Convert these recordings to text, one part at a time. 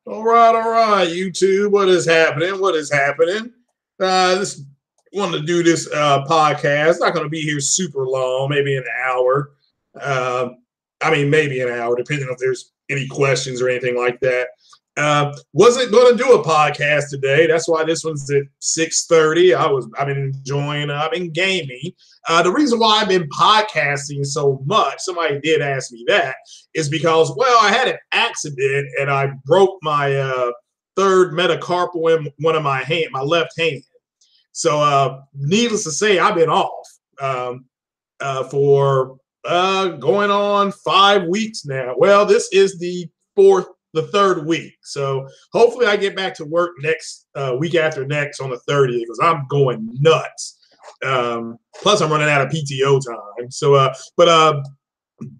All right, YouTube. What is happening? What is happening? This wanted to do this podcast. Not going to be here super long, maybe an hour. Uh, I mean, maybe an hour, depending if there's any questions or anything like that. Wasn't going to do a podcast today. That's why this one's at 6:30. I've been enjoying. I've been gaming. The reason why I've been podcasting so much, somebody did ask me that, is because, well, I had an accident and I broke my third metacarpal in one of my left hand. So, needless to say, I've been off for going on 5 weeks now. Well, this is the third week. So hopefully I get back to work next week after next on the 30th because I'm going nuts. Plus I'm running out of PTO time. So,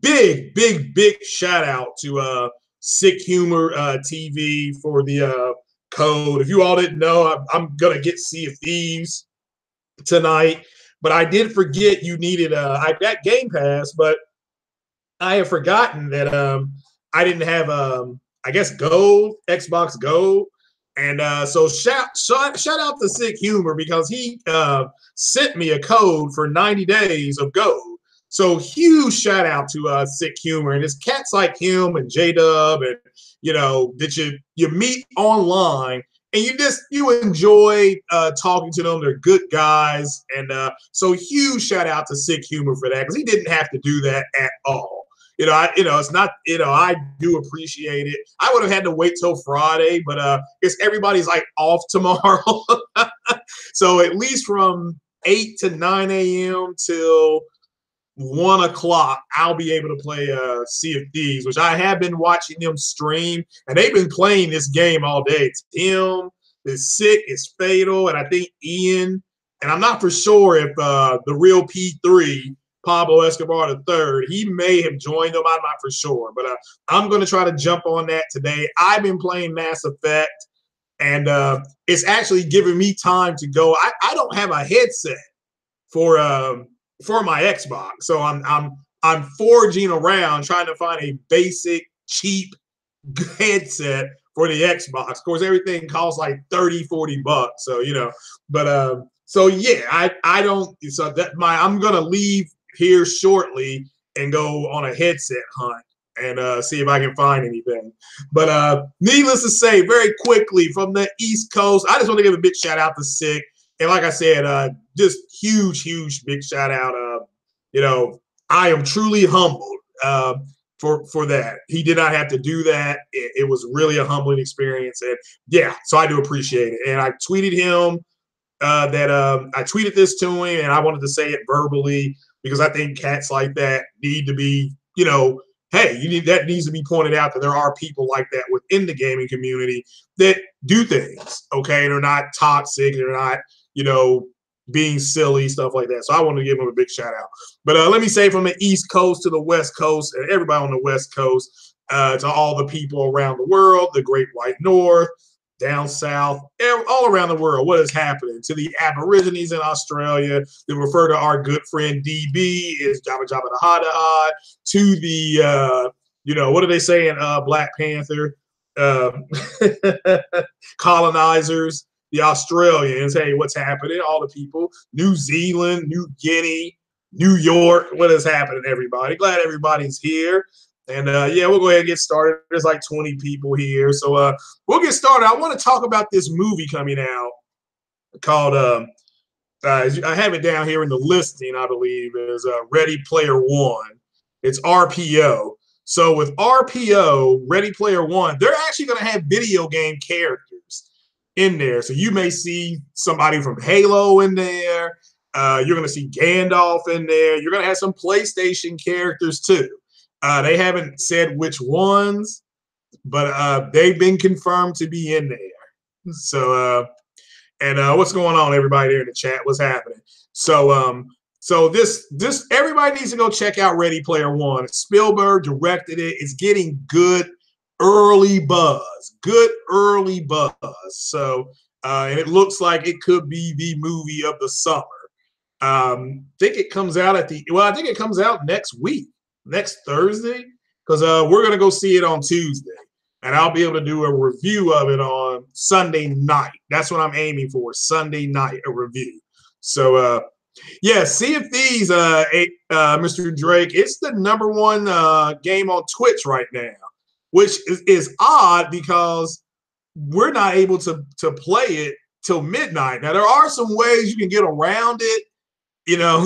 big shout out to Sick Humor TV for the code. If you all didn't know, I'm gonna get Sea of Thieves tonight, but I did forget you needed. I got Game Pass, but I have forgotten that I didn't have I guess Gold, Xbox Gold. And so shout out to Sick Humor because he sent me a code for 90 days of Gold. So huge shout out to Sick Humor, and it's cats like him and J-Dub and that you meet online and you enjoy talking to them. They're good guys, and so huge shout out to Sick Humor for that because he didn't have to do that at all. It's not, I do appreciate it. I would have had to wait till Friday, but it's everybody's like off tomorrow. So at least from 8 to 9 a.m. till 1 o'clock, I'll be able to play Sea of Thieves, which I have been watching them stream, and they've been playing this game all day. It's him, it's Sick, it's Fatal, and I think Ian, and I'm not for sure if the real P3, Pablo Escobar III, he may have joined them. I'm not for sure, but I'm going to try to jump on that today. I've been playing Mass Effect, and it's actually giving me time to go. I don't have a headset for my Xbox, so I'm foraging around trying to find a basic cheap headset for the Xbox. Of course, everything costs like $30-40. So but so yeah, I don't. So I'm gonna leave here shortly and go on a headset hunt and see if I can find anything. But needless to say, very quickly from the East Coast, I just want to give a big shout out to Sick. And like I said, just huge big shout out. I am truly humbled for that. He did not have to do that. It was really a humbling experience. And yeah, so I do appreciate it. And I tweeted him that I tweeted this to him, and I wanted to say it verbally because I think cats like that need to be, hey, that needs to be pointed out that there are people like that within the gaming community that do things. Okay, they're not toxic, they're not, being silly, stuff like that. So I want to give them a big shout out. But let me say from the East Coast to the West Coast and everybody on the West Coast, to all the people around the world, the Great White North, down south, all around the world, what is happening to the Aborigines in Australia. They refer to our good friend DB as Jabba Jabba the Hutt, to the, what do they say in Black Panther? Colonizers, the Australians. Hey, what's happening? All the people, New Zealand, New Guinea, New York. What is happening, everybody? Glad everybody's here. And yeah, we'll go ahead and get started. There's like 20 people here. So we'll get started. I want to talk about this movie coming out called, I have it down here in the listing, I believe, is Ready Player One. It's RPO. So with RPO, Ready Player One, they're actually going to have video game characters in there. So you may see somebody from Halo in there. You're going to see Gandalf in there. You're going to have some PlayStation characters too. They haven't said which ones, but they've been confirmed to be in there. So, and what's going on, everybody there in the chat? What's happening? So, so this everybody needs to go check out Ready Player One. Spielberg directed it. It's getting good early buzz. Good early buzz. So, and it looks like it could be the movie of the summer. I think it comes out I think it comes out next week. Next Thursday, because we're gonna go see it on Tuesday, and I'll be able to do a review of it on Sunday night. That's what I'm aiming for, Sunday night, a review. So, yeah, Sea of Thieves, Mr. Drake, it's the #1 game on Twitch right now, which is odd because we're not able to play it till midnight. Now, there are some ways you can get around it.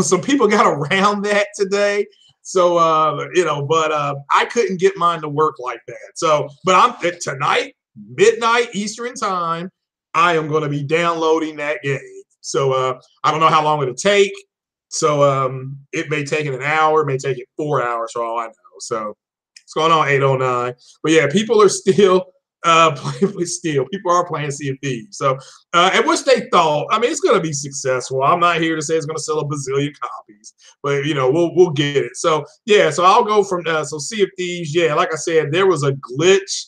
Some people got around that today. So, but I couldn't get mine to work like that. So, but tonight, midnight Eastern time, I am going to be downloading that game. So, I don't know how long it'll take. So, it may take it an hour, it may take it 4 hours for all I know. So, what's going on, 809? But yeah, people are still people are playing Sea of Thieves. So, and which they thought, I mean, it's going to be successful. I'm not here to say it's going to sell a bazillion copies, but we'll get it. So yeah, so I'll go from Sea of Thieves. Yeah, like I said, there was a glitch,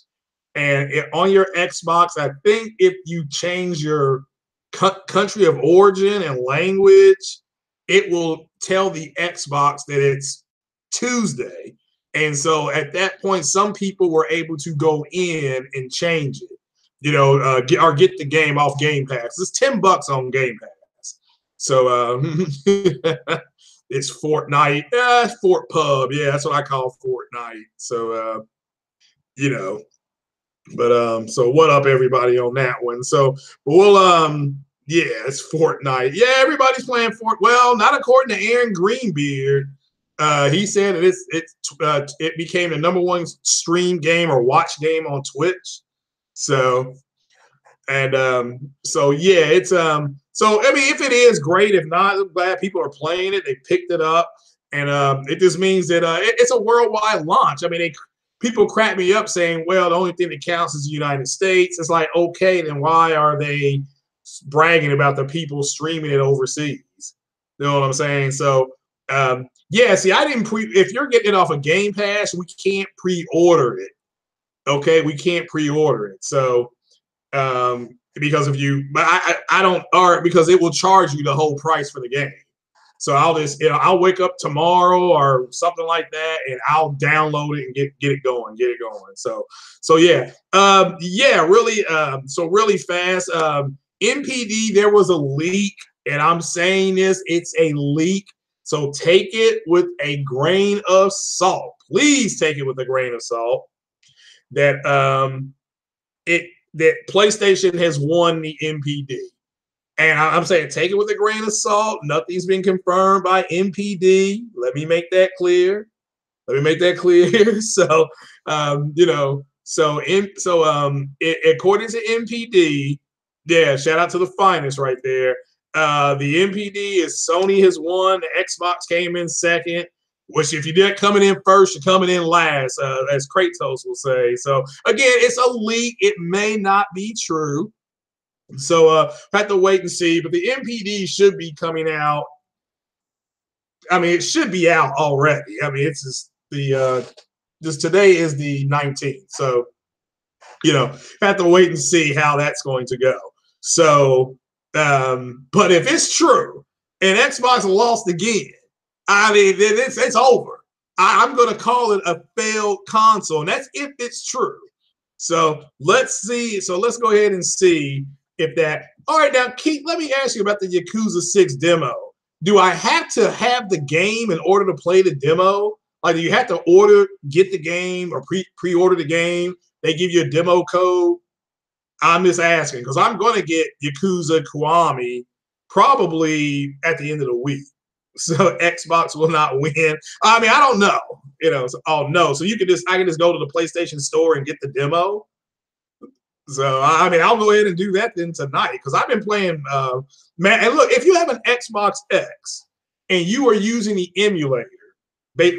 and on your Xbox, I think if you change your country of origin and language, it will tell the Xbox that it's Tuesday. And so at that point, some people were able to go in and change it, get the game off Game Pass. It's $10 on Game Pass. So it's Fortnite. It's Fort Pub. Yeah, that's what I call Fortnite. So, so what up, everybody, on that one? So we'll, yeah, it's Fortnite. Yeah, everybody's playing Well, not according to Aaron Greenbeard. He said that it became the #1 stream game or watch game on Twitch. So, and so yeah, it's so I mean, if it is great, if not, I'm glad people are playing it. They picked it up, and it just means that it's a worldwide launch. I mean, people crack me up saying, well, the only thing that counts is the United States. It's like, okay, then why are they bragging about the people streaming it overseas? You know what I'm saying? So. Yeah, see, I didn't if you're getting it off of Game Pass, we can't pre-order it. Okay, we can't pre-order it. So, because of you, but I don't, or because it will charge you the whole price for the game. So I'll just, I'll wake up tomorrow or something like that, and I'll download it and get it going. So yeah, really, so really fast. NPD, there was a leak, and I'm saying this, it's a leak. So take it with a grain of salt. Please take it with a grain of salt. That that PlayStation has won the NPD, and I'm saying take it with a grain of salt. Nothing's been confirmed by NPD. Let me make that clear. So, according to NPD, yeah, shout out to the finest right there. The NPD is Sony has won. The Xbox came in second. Which, if you didn't coming in first, you're coming in last, as Kratos will say. So again, it's a leak. It may not be true. So have to wait and see. But the NPD should be coming out. I mean, it should be out already. I mean, it's just today is the 19th. So have to wait and see how that's going to go. So, but if it's true and Xbox lost again, I mean, it's over. I'm going to call it a failed console, and that's if it's true. So let's see. So let's go ahead and see if that. All right, now, Keith, let me ask you about the Yakuza 6 demo. Do I have to have the game in order to play the demo? Like, do you have to get the game or pre-order the game? They give you a demo code. I'm just asking because I'm going to get Yakuza Kiwami probably at the end of the week. So Xbox will not win. I mean, I don't know. So, no. So I can just go to the PlayStation Store and get the demo. So I mean, I'll go ahead and do that then tonight because I've been playing. Man, and look, if you have an Xbox X and you are using the emulator,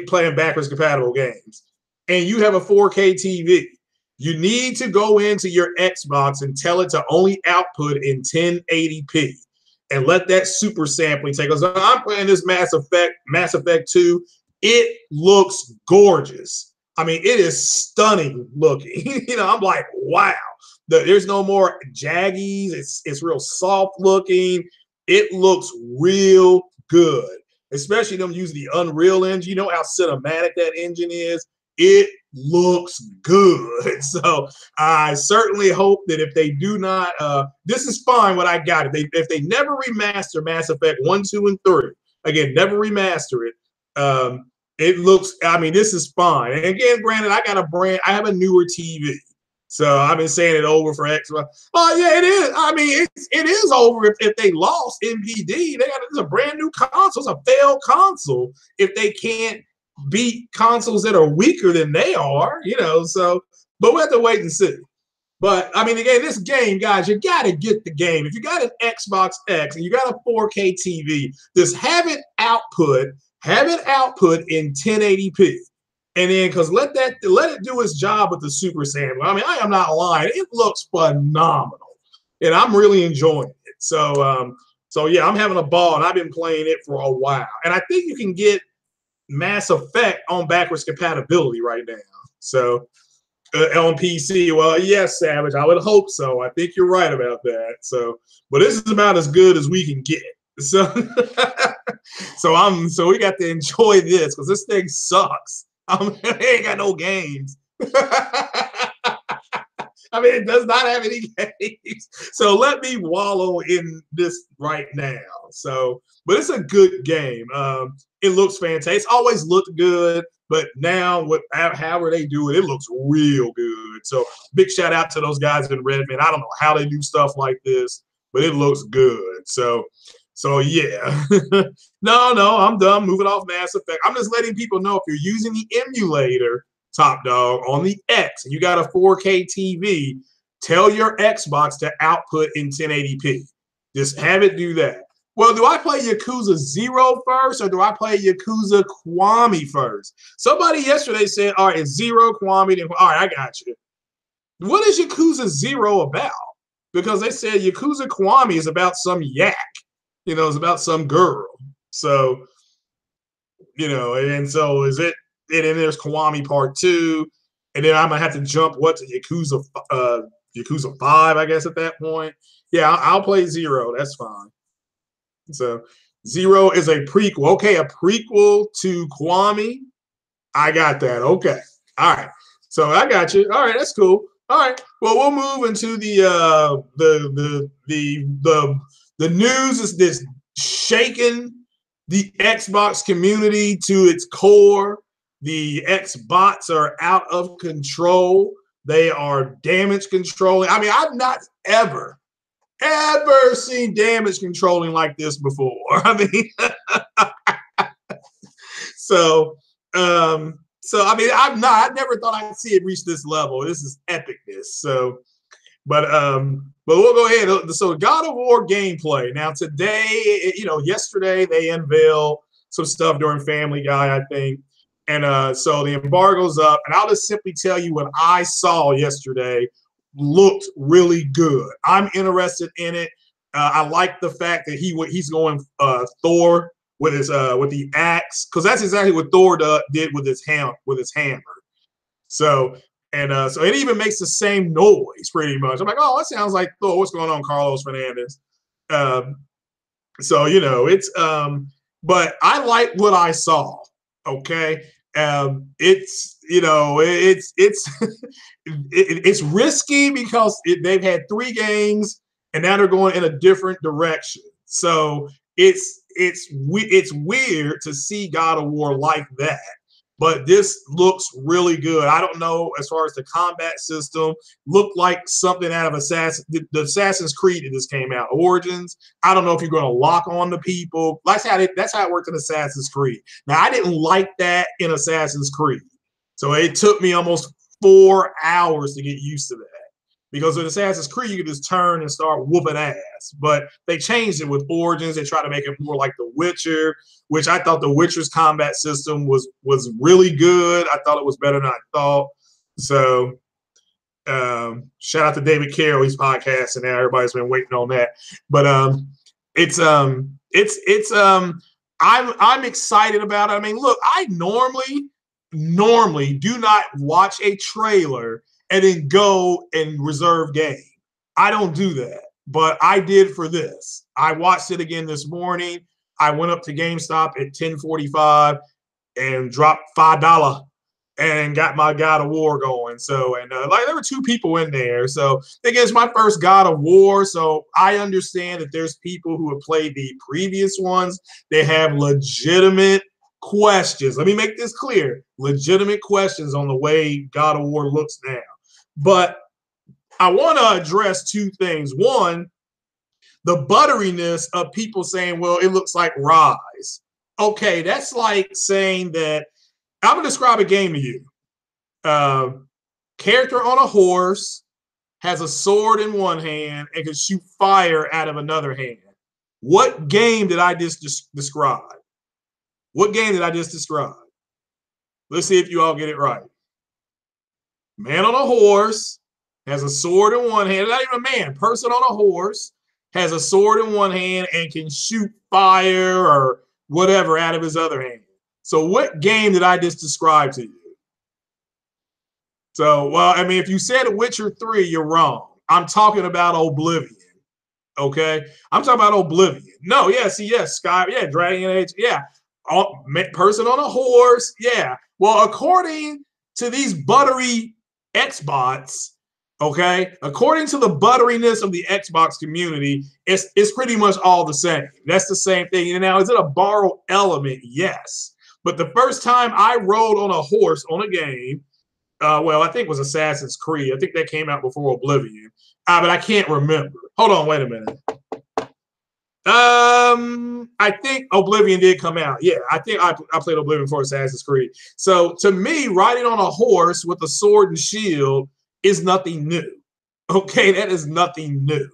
playing backwards compatible games, and you have a 4K TV, you need to go into your Xbox and tell it to only output in 1080p. And let that super sampling take. Because I'm playing this Mass Effect 2. It looks gorgeous. I mean, it is stunning looking. I'm like, wow. There's no more jaggies. It's real soft looking. It looks real good. Especially them using the Unreal Engine. You know how cinematic that engine is. it looks good. So I certainly hope that if they do not, this is fine. What I got, if they never remaster Mass Effect 1, 2, and 3, again, never remaster it. It looks. I mean, this is fine. And again, granted, I have a newer TV. So I've been saying it over for X. Oh yeah, it is. I mean, it is over if they lost NPD. It's a brand new console. It's a failed console if they can't beat consoles that are weaker than they are. So but we'll have to wait and see. But I mean, again, this game, guys, you got to get the game. If you got an Xbox X and you got a 4K TV, just have it output in 1080p. And then, because let it do its job with the Super Sampler. I mean, I am not lying. It looks phenomenal, and I'm really enjoying it. So yeah, I'm having a ball, and I've been playing it for a while. And I think you can get Mass Effect on backwards compatibility right now. So on PC, well, yes, Savage, I would hope so. I think you're right about that. So, but this is about as good as we can get. So, so we got to enjoy this because this thing sucks. They ain't got no games. I mean, it does not have any games. So let me wallow in this right now. So, but it's a good game. It looks fantastic. It's always looked good, but now however they do it, it looks real good. So big shout out to those guys in Redmond. I don't know how they do stuff like this, but it looks good. So yeah. No, I'm done. Moving off Mass Effect. I'm just letting people know if you're using the emulator, Top Dog, on the X and you got a 4K TV, tell your Xbox to output in 1080p. Just have it do that. Well, do I play Yakuza 0 first or do I play Yakuza Kiwami first? Somebody yesterday said, all right, it's 0, Kiwami, then all right, I got you. What is Yakuza 0 about? Because they said Yakuza Kiwami is about some yak. It's about some girl. So, and so is it, and then there's Kiwami Part 2, and then I'm gonna have to jump to Yakuza 5, I guess, at that point. Yeah, I'll play 0. That's fine. So 0 is a prequel. Okay, a prequel to Kiwami. I got that. Okay. All right. So I got you. All right, that's cool. All right. Well, we'll move into the news is this shaking the Xbox community to its core. The Xbots are out of control. They are damage controlling. I mean, I've not ever seen damage controlling like this before. I mean, so I mean, I never thought I'd see it reach this level. This is epicness. So, but we'll go ahead. So God of War gameplay. Now today, yesterday they unveiled some stuff during Family Guy, I think. And so the embargo's up. And I'll just simply tell you what I saw yesterday looked really good. I'm interested in it. I like the fact that he's going Thor with the axe, because that's exactly what Thor did with his hammer. So so it even makes the same noise pretty much. I'm like, oh, that sounds like Thor. What's going on, Carlos Fernandez? So it's but I like what I saw. Okay. It's it's risky because they've had 3 games and now they're going in a different direction. So it's weird to see God of War like that, but this looks really good. I don't know as far as the combat system, looked like something out of the Assassin's Creed that just came out, Origins. I don't know if you're going to lock on to people. That's how it worked in Assassin's Creed. Now, I didn't like that in Assassin's Creed, so it took me almost 4 hours to get used to that. Because with Assassin's Creed, you can just turn and start whooping ass. But they changed it with Origins. They try to make it more like The Witcher, which I thought The Witcher's combat system was really good. I thought it was better than I thought. So shout out to David Carroll. He's podcasting now. Everybody's been waiting on that. But I'm excited about it. I mean, look, I normally do not watch a trailer and then go and reserve game. I don't do that, but I did for this. I watched it again this morning. I went up to GameStop at 10:45 and dropped $5 and got my God of War going. So, and like there were two people in there. So, I think it's my first God of War. So, I understand that there's people who have played the previous ones. They have legitimate questions. Let me make this clear: legitimate questions on the way God of War looks now. But I want to address two things. One, the butteriness of people saying, well, it looks like Rise. Okay, that's like saying that I'm going to describe a game to you. Character on a horse has a sword in one hand and can shoot fire out of another hand. What game did I just describe? What game did I just describe? Let's see if you all get it right. Man on a horse has a sword in one hand. Not even a man, person on a horse has a sword in one hand and can shoot fire or whatever out of his other hand. So what game did I just describe to you? So, well, I mean, if you said Witcher 3, you're wrong. I'm talking about Oblivion. Okay? I'm talking about Oblivion. No, yeah, see, yes, Sky, yeah, Dragon Age, yeah. Person on a horse, yeah. Well, according to these buttery Xbox, okay, according to the butteriness of the Xbox community, it's pretty much all the same. That's the same thing. And now, is it a borrowed element? Yes. But the first time I rode on a horse on a game, well, I think it was Assassin's Creed. I think that came out before Oblivion. But I can't remember. Hold on, wait a minute. I think Oblivion did come out. Yeah, I think I played Oblivion for Assassin's Creed. So to me, riding on a horse with a sword and shield is nothing new. Okay, that is nothing new.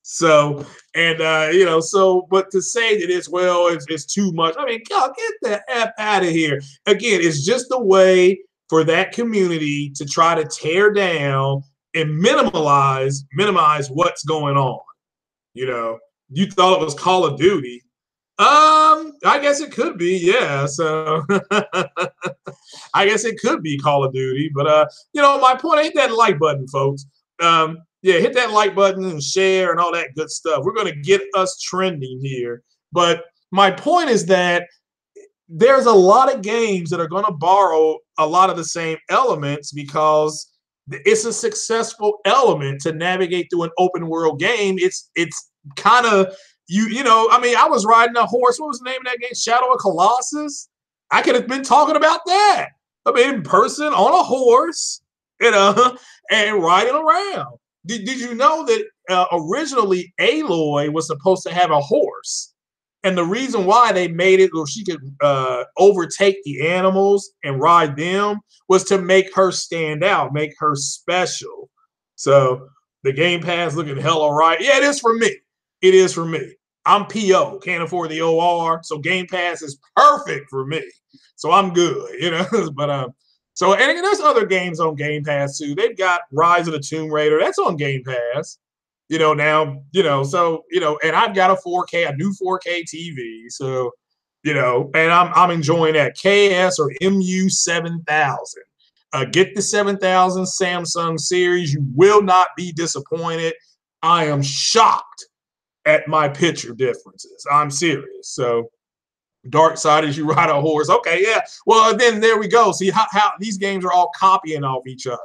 So, and but to say that it's too much. I mean, God, get the F out of here. Again, it's just a way for that community to try to tear down and minimize what's going on. You thought it was Call of Duty. I guess it could be, yeah. So I guess it could be Call of Duty, but my point, hit that like button, folks. Yeah, hit that like button and share and all that good stuff. We're going to get us trending here. But my point is that there's a lot of games that are going to borrow a lot of the same elements because it's a successful element to navigate through an open world game. It's kind of I mean, I was riding a horse. What was the name of that game? Shadow of Colossus. I could have been talking about that. I mean, in person on a horse, and riding around. Did you know that originally Aloy was supposed to have a horse? And the reason why they made it where she could overtake the animals and ride them was to make her stand out, make her special. So the Game Pass looking hella right. Yeah, it is for me. It is for me. I'm PO, can't afford the OR, so Game Pass is perfect for me. So I'm good, But so and there's other games on Game Pass too. They've got Rise of the Tomb Raider. That's on Game Pass. Now, so, and I've got a new 4K TV. So, and I'm enjoying that KS or MU 7000. Get the 7000 Samsung series. You will not be disappointed. I am shocked at my picture differences. I'm serious. So, dark side as you ride a horse. Okay, yeah. Well, then there we go. See how these games are all copying off each other.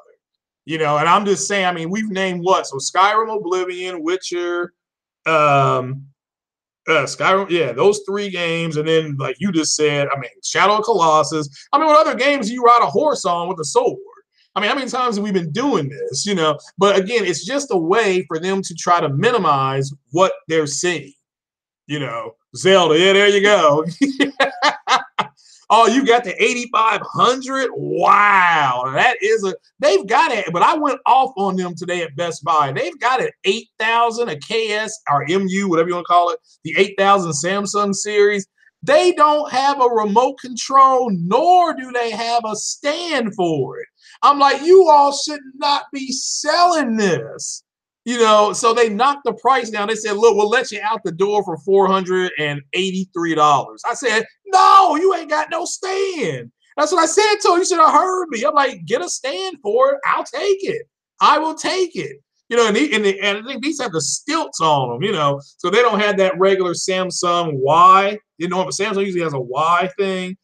And I'm just saying, I mean, we've named what? So Skyrim, Oblivion, Witcher, Skyrim, yeah, those three games. And then, like you just said, I mean, Shadow of Colossus. I mean, what other games do you ride a horse on with a sword? I mean, how many times have we been doing this, But again, it's just a way for them to try to minimize what they're seeing. Zelda, yeah, there you go. Oh, you got the 8500? Wow. They've got it, but I went off on them today at Best Buy. They've got an 8000, a KS or MU, whatever you want to call it, the 8000 Samsung series. They don't have a remote control, nor do they have a stand for it. I'm like, you all should not be selling this. So they knocked the price down. They said, look, we'll let you out the door for $483. I said, no, you ain't got no stand. That's what I said to him. You should have heard me. I'm like, get a stand for it. I'll take it. I will take it. And I think these have the stilts on them, so they don't have that regular Samsung Y. Samsung usually has a Y thing.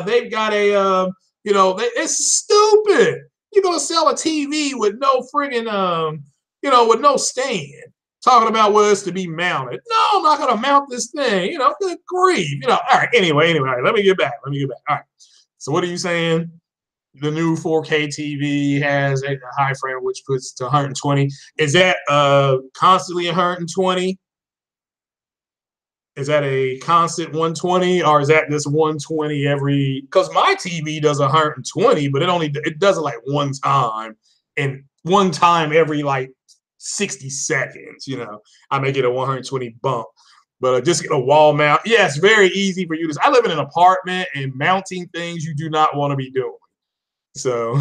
They've got a, It's stupid. You're gonna sell a TV with no friggin' with no stand. Talking about where it's to be mounted. No, I'm not gonna mount this thing. Good grief. All right. Anyway, let me get back. All right. So what are you saying? The new 4K TV has a high frame, which puts to 120. Is that constantly 120? Is that a constant 120, or is that just 120 every? Because my TV does 120, but it does it like one time, and one time every like 60 seconds. I may get a 120 bump, but just get a wall mount. Yeah, it's very easy for you to. I live in an apartment, and mounting things you do not want to be doing. So,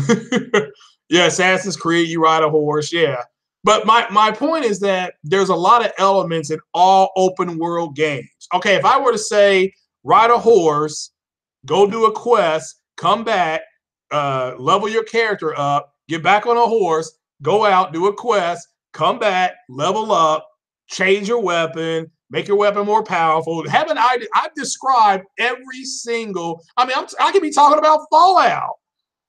yeah, Assassin's Creed, you ride a horse, yeah. But my point is that there's a lot of elements in all open world games. Okay, if I were to say ride a horse, go do a quest, come back, level your character up, get back on a horse, go out, do a quest, come back, level up, change your weapon, make your weapon more powerful. I've described every single. I could be talking about Fallout.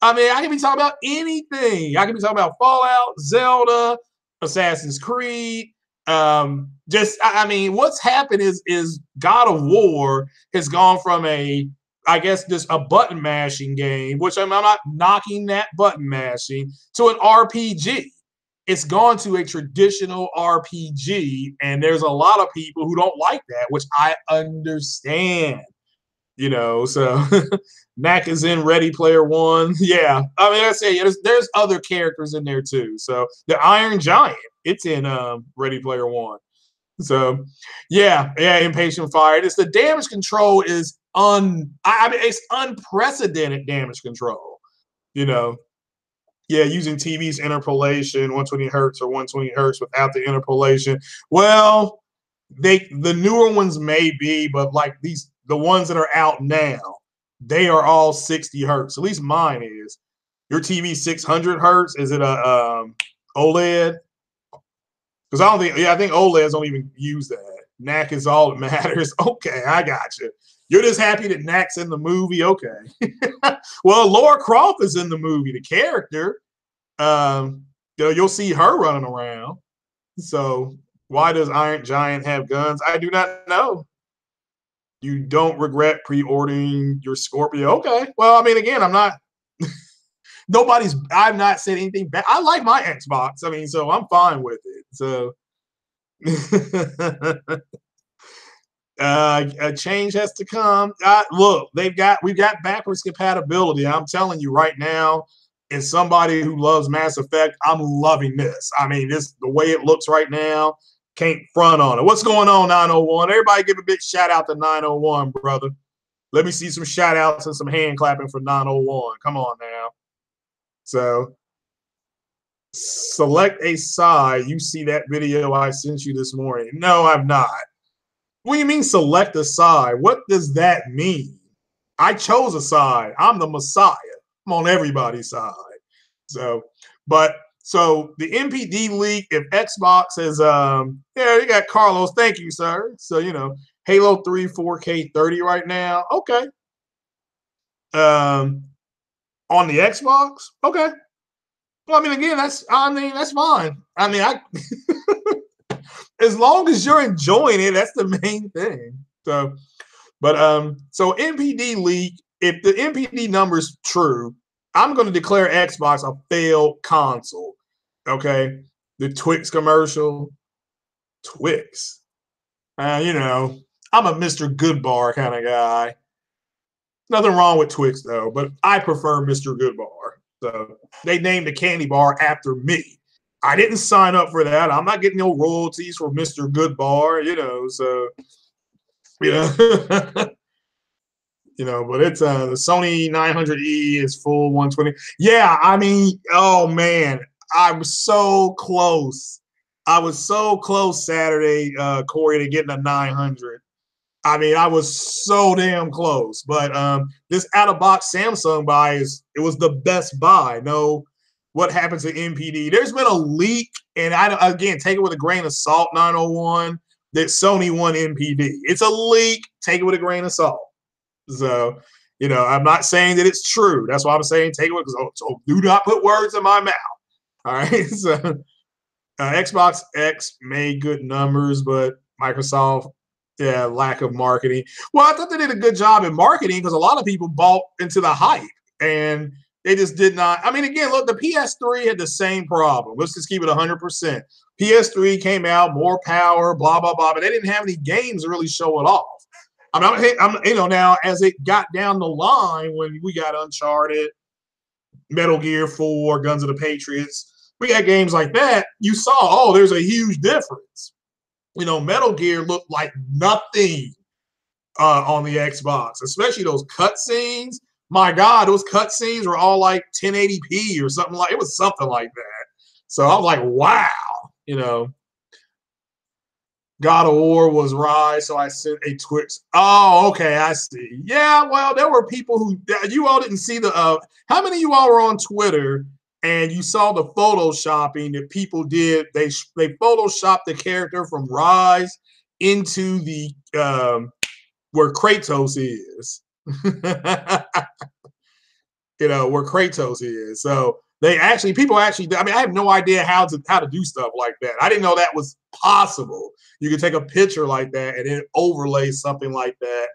I can be talking about anything. I can be talking about Fallout, Zelda, Assassin's Creed. What's happened is God of War has gone from just a button mashing game, which I'm not knocking that button mashing, to an RPG. It's gone to a traditional RPG, and there's a lot of people who don't like that, which I understand. So Knack is in Ready Player One. Yeah, I say there's other characters in there too. So the Iron Giant, it's in Ready Player One. So yeah, Impatient Fire. It's the damage control is it's unprecedented damage control. Yeah, using TV's interpolation, 120 hertz or 120 hertz without the interpolation. Well, the newer ones may be, but like the ones that are out now, they are all 60 hertz. At least mine is. Your TV 600 hertz? Is it a OLED? Because I think OLEDs don't even use that. NAC is all that matters. Okay, I got you. You're just happy that NAC's in the movie. Okay. Well, Laura Croft is in the movie, the character. You'll see her running around. So why does Iron Giant have guns? I do not know. You don't regret pre-ordering your Scorpio. Okay. Well, again, I'm not. I've not said anything bad. I like my Xbox. So I'm fine with it. So a change has to come. Look, we've got backwards compatibility. I'm telling you right now, as somebody who loves Mass Effect, I'm loving this. The way it looks right now, can't front on it. What's going on, 901? Everybody give a big shout out to 901, brother. Let me see some shout outs and some hand clapping for 901. Come on now. So select a side. You see that video I sent you this morning? No, I'm not. What do you mean select a side? What does that mean? I chose a side. I'm the Messiah. I'm on everybody's side. So the NPD leak, if Xbox is you got Carlos, thank you, sir. So Halo 3 4K 30 right now. Okay. On the Xbox, okay. Well, again, that's fine. As long as you're enjoying it, that's the main thing. So NPD leak, if the NPD number's true, I'm going to declare Xbox a failed console. Okay, the Twix commercial, Twix. I'm a Mr. Goodbar kind of guy. Nothing wrong with Twix though, but I prefer Mr. Goodbar. So they named the candy bar after me. I didn't sign up for that. I'm not getting no royalties for Mr. Goodbar. So but it's the Sony 900E is full 120. Yeah, oh man, I was so close. Saturday, Corey, to getting a 900. I was so damn close. But this out-of-box Samsung buy it was the best buy. No, what happens to NPD? There's been a leak, and take it with a grain of salt, 901, that Sony won NPD. It's a leak. Take it with a grain of salt. So, I'm not saying that it's true. That's why I'm saying take it because so do not put words in my mouth. All right. So Xbox X made good numbers, but Microsoft, yeah, lack of marketing. Well, I thought they did a good job in marketing because a lot of people bought into the hype and they just did not. I mean, again, look, the PS3 had the same problem. Let's just keep it 100%. PS3 came out, more power, blah, blah, blah, but they didn't have any games to really show it off. Now as it got down the line when we got Uncharted, Metal Gear 4, Guns of the Patriots, we got games like that. You saw, oh, there's a huge difference. Metal Gear looked like nothing on the Xbox, especially those cutscenes. My God, those cutscenes were all like 1080p or something it was something like that. So I was like, wow, God of War was Rise, so I sent a Twitch. Oh, okay, I see. Yeah, well, there were people who you all didn't see the. How many of you all were on Twitter and you saw the photoshopping that people did? They photoshopped the character from Rise into the where Kratos is. Where Kratos is. So people actually, I mean, I have no idea how to do stuff like that. I didn't know that was possible. You could take a picture like that and then overlay something like that.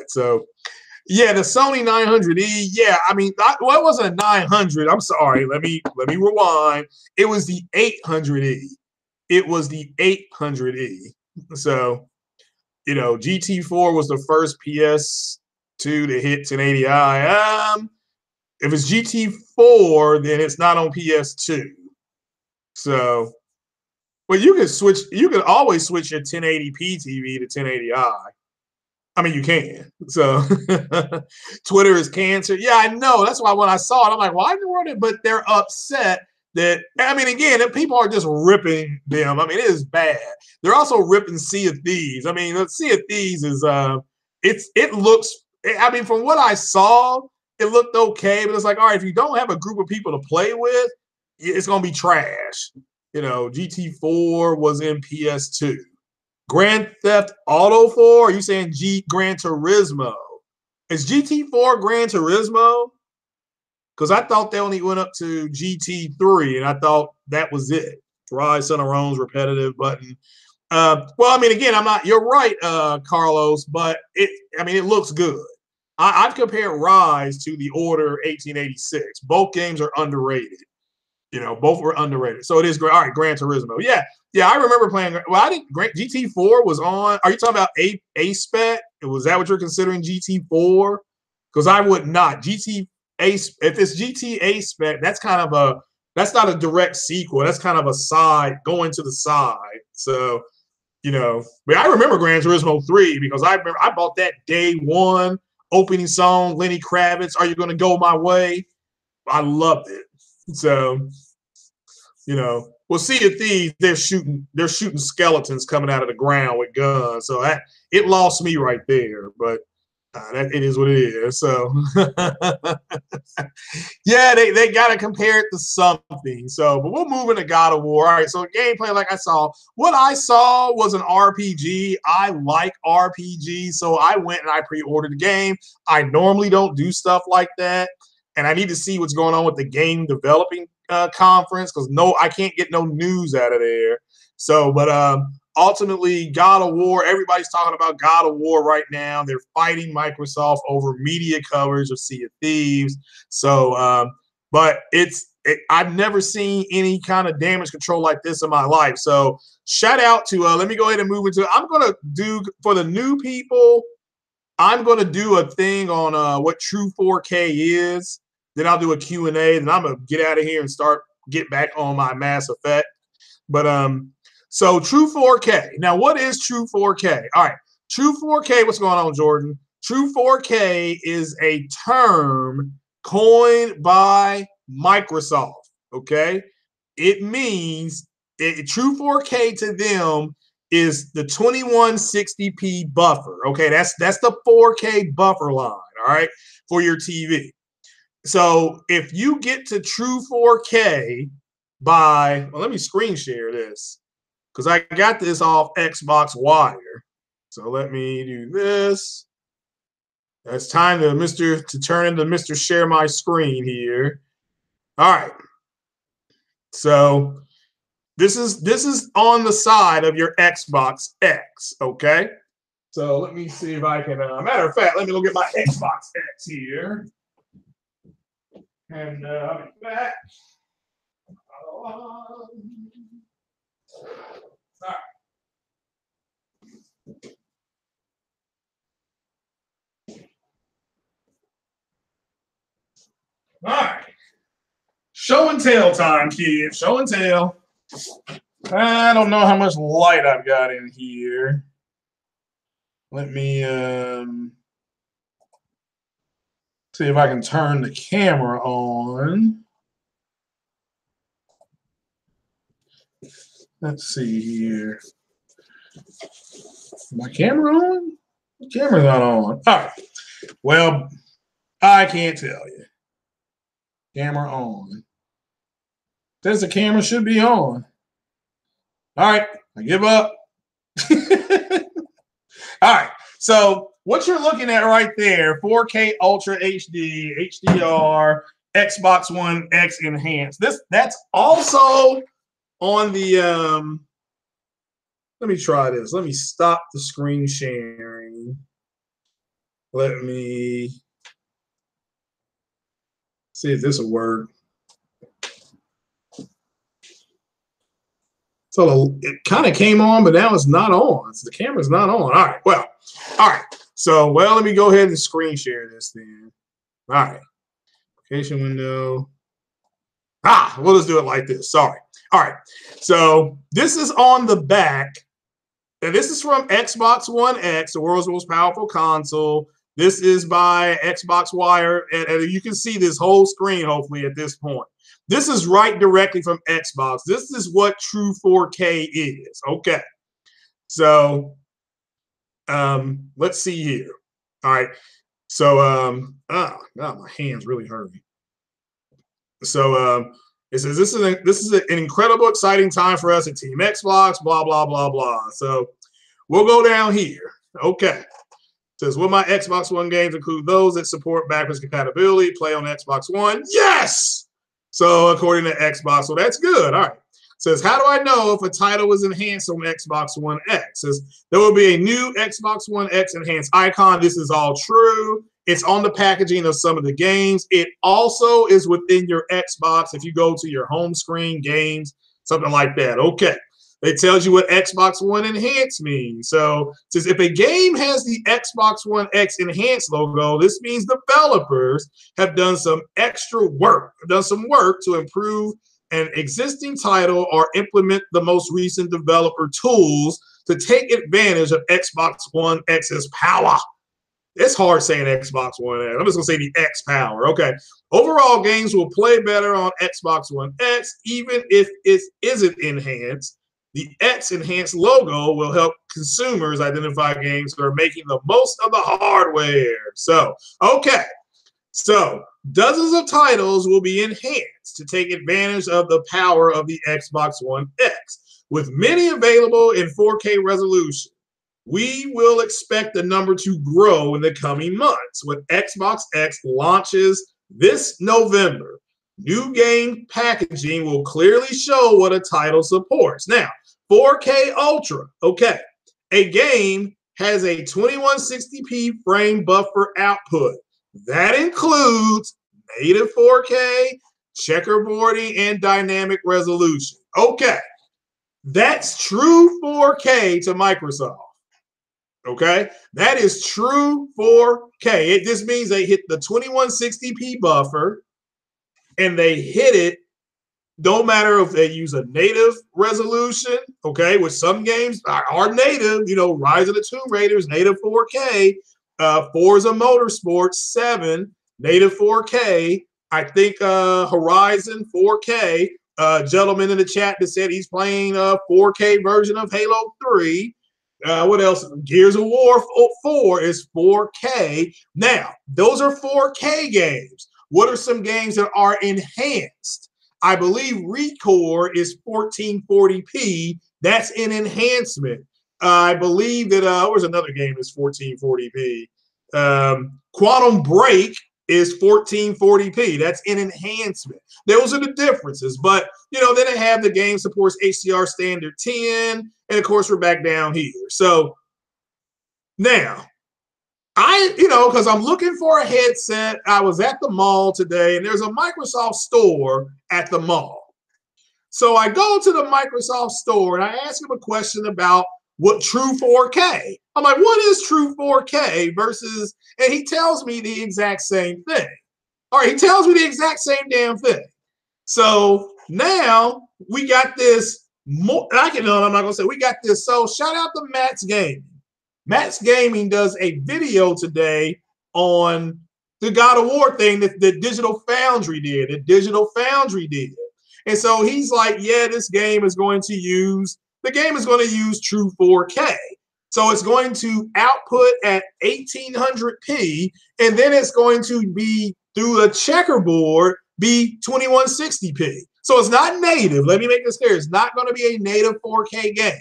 So yeah, the Sony 900E, yeah, I mean, it wasn't a 900. I'm sorry. Let me rewind. It was the 800E. It was the 800E. So, GT4 was the first PS2 to hit 1080i. If it's GT4, then it's not on PS2. So, well, you can always switch your 1080p TV to 1080i. I mean, you can. So, Twitter is cancer. Yeah, I know. That's why when I saw it, I'm like, why in the world? But they're upset that, I mean, again, people are just ripping them. I mean, it is bad. They're also ripping Sea of Thieves. I mean, Sea of Thieves is, it looks, I mean, from what I saw, it looked okay, but it's like, all right, if you don't have a group of people to play with, it's going to be trash. GT4 was in PS2. Grand Theft Auto 4? Are you saying Gran Turismo? Is GT4 Gran Turismo? Because I thought they only went up to GT3, and I thought that was it. Rise, Son of Rome's repetitive button. Well, I mean, again, you're right, Carlos, but it looks good. I've compared Rise to The Order 1886. Both games are underrated. Both were underrated. So it is great. All right, Gran Turismo. Yeah, I remember playing. Well, I think GT4 was on. Are you talking about A spec? Was that what you're considering GT4? Because I would not. GTA, if it's GTA spec, that's not a direct sequel. That's kind of a side, going to the side. So, but I remember Gran Turismo 3 because I bought that day one. Opening song, Lenny Kravitz, Are You Gonna Go My Way? I loved it. So, well, Sea of Thieves, they're shooting skeletons coming out of the ground with guns. So it lost me right there, but it is what it is. So yeah, they got to compare it to something. So, but we'll move into God of War. All right, so gameplay, like what I saw was an RPG. I like RPGs, so I went and I pre-ordered the game. I normally don't do stuff like that, and I need to see what's going on with the game developing conference because I can't get no news out of there. So, but ultimately, God of War, everybody's talking about God of War right now. They're fighting Microsoft over media coverage of Sea of Thieves. So, but I've never seen any kind of damage control like this in my life. So shout out to, let me go ahead and move into, I'm going to do, for the new people, I'm going to do a thing on what true 4K is. Then I'll do a Q&A. Then I'm going to get out of here and get back on my Mass Effect. But, so true 4K. Now, what is true 4K? All right. True 4K, what's going on, Jordan? True 4K is a term coined by Microsoft, okay? It means true 4K to them is the 2160p buffer, okay? That's the 4K buffer line, all right, for your TV. So if you get to true 4K well, let me screen share this because I got this off Xbox Wire. So let me do this. It's time to turn into Mr. Share My Screen here. All right. So this is on the side of your Xbox X, okay? So let me see if I can. Matter of fact, let me go get my Xbox X here, and I'll be back. All right. All right. Show and tell time, kids. Show and tell. I don't know how much light I've got in here. Let me see if I can turn the camera on. Let's see here. My camera on? The camera's not on. All right. Well, I can't tell you. Camera on. Says the camera should be on. All right. I give up. All right. So what you're looking at right there, 4K Ultra HD, HDR, Xbox One X Enhanced. That's also on the let me try this. Let me stop the screen sharing. Let me see if this will work. So it kind of came on, but now it's not on. So the camera's not on. All right. Well, all right. So, well, let me go ahead and screen share this then. All right. Application window. We'll just do it like this. Sorry. All right. So this is on the back. And this is from Xbox One X, the world's most powerful console. This is by Xbox Wire. And you can see this whole screen, hopefully, at this point. This is right directly from Xbox. This is what true 4K is. Okay. So let's see here. All right. So, God, my hand's really hurting. So it says this is an incredible, exciting time for us at Team Xbox, blah, blah, blah, blah. So we'll go down here. Okay. It says, will my Xbox One games include those that support backwards compatibility, play on Xbox One? Yes! So according to Xbox, so that's good. All right. It says, how do I know if a title is enhanced on Xbox One X? It says, there will be a new Xbox One X enhanced icon. This is all true. It's on the packaging of some of the games. It also is within your Xbox. If you go to your home screen, games, something like that. Okay. It tells you what Xbox One Enhanced means. So it says if a game has the Xbox One X Enhanced logo, this means developers have done some extra work, to improve an existing title or implement the most recent developer tools to take advantage of Xbox One X's power. It's hard saying Xbox One X. I'm just going to say the X power. Okay. Overall, games will play better on Xbox One X, even if it isn't enhanced. The X enhanced logo will help consumers identify games that are making the most of the hardware. So, okay. So, dozens of titles will be enhanced to take advantage of the power of the Xbox One X, with many available in 4K resolution. We will expect the number to grow in the coming months when Xbox X launches this November. New game packaging will clearly show what a title supports. Now, 4K Ultra. Okay. A game has a 2160p frame buffer output. That includes native 4K, checkerboarding, and dynamic resolution. Okay. That's true 4K to Microsoft. Okay. That is true 4K. This means they hit the 2160p buffer and they hit it. Don't matter if they use a native resolution, okay, which some games are native, Rise of the Tomb Raider is native 4K, Forza Motorsport 7, native 4K, I think Horizon 4K, gentleman in the chat that said he's playing a 4K version of Halo 3. What else? Gears of War 4 is 4K. Now, those are 4K games. What are some games that are enhanced? I believe Recore is 1440p. That's an enhancement. I believe that there's another game that's 1440p. Quantum Break is 1440p. That's an enhancement. Those are the differences. But, you know, then they have the game supports HDR standard 10. And, of course, we're back down here. So now, because I'm looking for a headset. I was at the mall today, and there's a Microsoft store at the mall. So I go to the Microsoft store, and I ask him a question about what true 4K. I'm like, what is true 4K versus, and he tells me the exact same thing. All right, he tells me the exact same damn thing. So now we got this, I'm not going to say we got this. So shout out to Matt's Gaming. Matt's Gaming does a video today on the God of War thing that Digital Foundry did. And so he's like, yeah, this game is going to use true 4K. So it's going to output at 1800p, and then it's going to be through a checkerboard be 2160p. So it's not native. Let me make this clear. It's not going to be a native 4K game.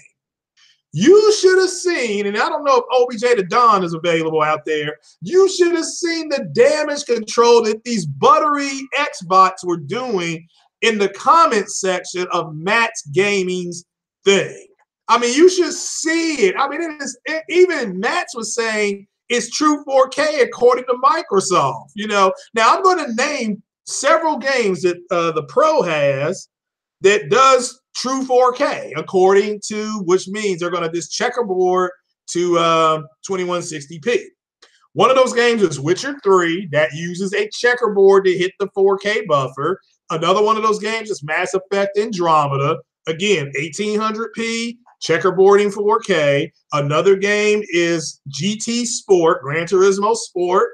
You should have seen, and I don't know if OBJ the Don is available out there, you should have seen the damage control that these buttery Xbots were doing in the comments section of Matt's Gaming's thing. I mean, you should see it. I mean, even Matt's was saying it's true 4K according to Microsoft. You know, now I'm going to name several games that the Pro has that does true 4K according to, which means they're going to this checkerboard to 2160p. One of those games is Witcher 3 that uses a checkerboard to hit the 4K buffer. Another one of those games is Mass Effect Andromeda. Again, 1800p, checkerboarding 4K. Another game is GT Sport, Gran Turismo Sport.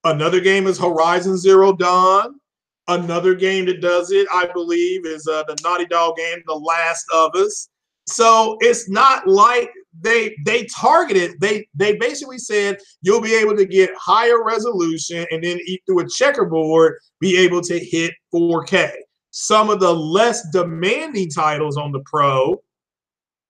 Another game is Horizon Zero Dawn. Another game that does it, I believe, is the Naughty Dog game, The Last of Us. So it's not like they targeted. They basically said you'll be able to get higher resolution and then through a checkerboard be able to hit 4K. Some of the less demanding titles on the Pro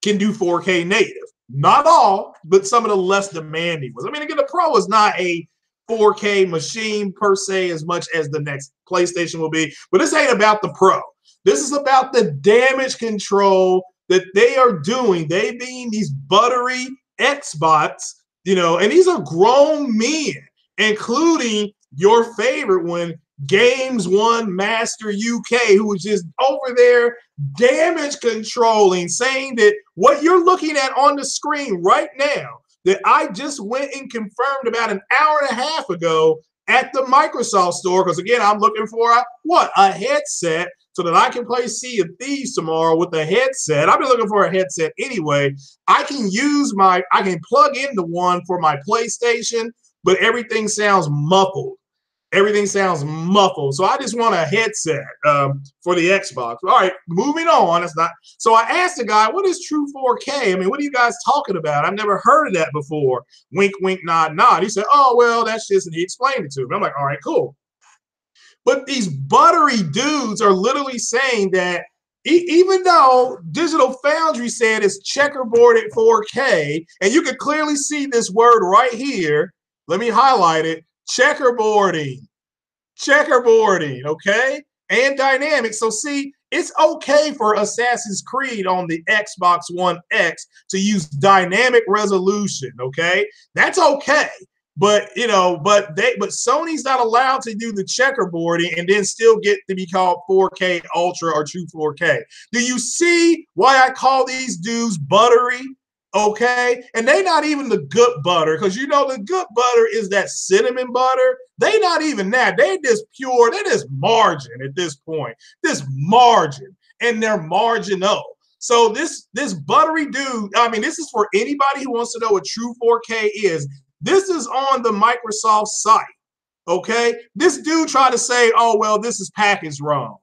can do 4K native. Not all, but some of the less demanding ones. I mean, again, the Pro is not a 4K machine per se as much as the next PlayStation will be. But this ain't about the Pro. This is about the damage control that they are doing. They being these buttery Xbots, you know, and these are grown men, including your favorite one, Games One Master UK, who was just over there damage controlling, saying that what you're looking at on the screen right now, that I just went and confirmed about an hour and a half ago at the Microsoft store, because again, I'm looking for a headset so that I can play Sea of Thieves tomorrow with a headset. I've been looking for a headset anyway. I can plug in the one for my PlayStation, but everything sounds muffled. So I just want a headset for the Xbox. All right, moving on. It's not. So I asked the guy, what is true 4K? I mean, what are you guys talking about? I've never heard of that before. Wink, wink, nod, nod. He said, oh, well, that's just, and he explained it to me. I'm like, all right, cool. But these buttery dudes are literally saying that even though Digital Foundry said it's checkerboarded 4K, and you can clearly see this word right here. Let me highlight it. Checkerboarding, okay? And dynamic. So see, it's okay for Assassin's Creed on the Xbox One X to use dynamic resolution, okay? That's okay. But but Sony's not allowed to do the checkerboarding and then still get to be called 4K Ultra or true 4K. Do you see why I call these dudes buttery? Okay, and they not even the good butter, because the good butter is that cinnamon butter. They not even that. They just pure. They just margin at this point. This margin, and they're marginal. So this buttery dude. I mean, this is for anybody who wants to know what true 4K is. This is on the Microsoft site. Okay, this dude tried to say, "Oh well, this is packaged wrong."